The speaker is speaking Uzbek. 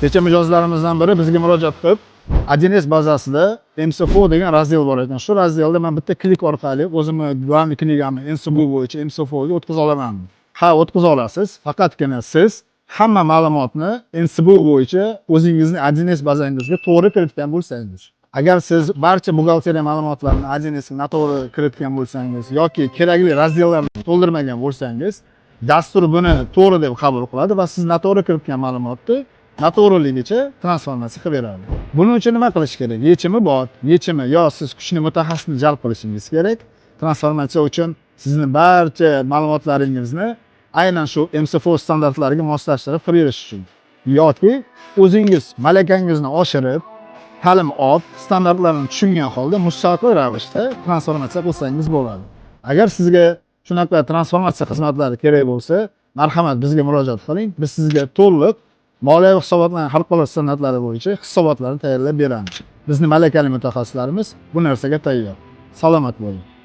Kecha mijozlarimizdan biri bizga murojaat qilib, 1S bazasida MSFO degan razdel bor ekan. Shu razdelda men bitta klik orqali o'zimni doimiy knigamni MSFO bo'yicha MSFO ga o'tkaza olaman. Ha, o'tkaza olasiz. Faqatgina siz hamma ma'lumotni MSFO bo'yicha o'zingizning 1S bazangizga to'g'ri kiritgan bo'lsangiz. Agar siz barcha buxgalteriya ma'lumotlarini 1S ga noto'g'ri kiritgan bo'lsangiz yoki kerakli razdellarni to'ldirmagan bo'lsangiz, dastur buni to'g'ri deb qabul qiladi va siz noto'g'ri kiritgan ma'lumotni noto'g'riligicha transformatsiya qilib beradi. Buning uchun nima qilish kerak? Yechimi bor. Yechimi yo siz kuchli mutaxassisni jalb qilishingiz kerak. Transformatsiya uchun sizni barcha ma'lumotlaringizni aynan shu MSFO standartlariga moslashtirib berish uchun. Yoki o'zingiz malakangizni oshirib, ta'lim olib, standartlarni tushungan holda mustaqil ravishda transformatsiya qilsangiz bo'ladi. Agar sizga shunaqa transformatsiya xizmatlari kerak bo'lsa, marhamat bizga murojaat qiling. Biz sizga to'liq moliyaviy hisobotlarning xalqaro standartlari bo'yicha hisobotlarni tayyorlab beramiz. Bizning malakali mutaxassislarimiz bu narsaga tayyor. Salomat bo'ling.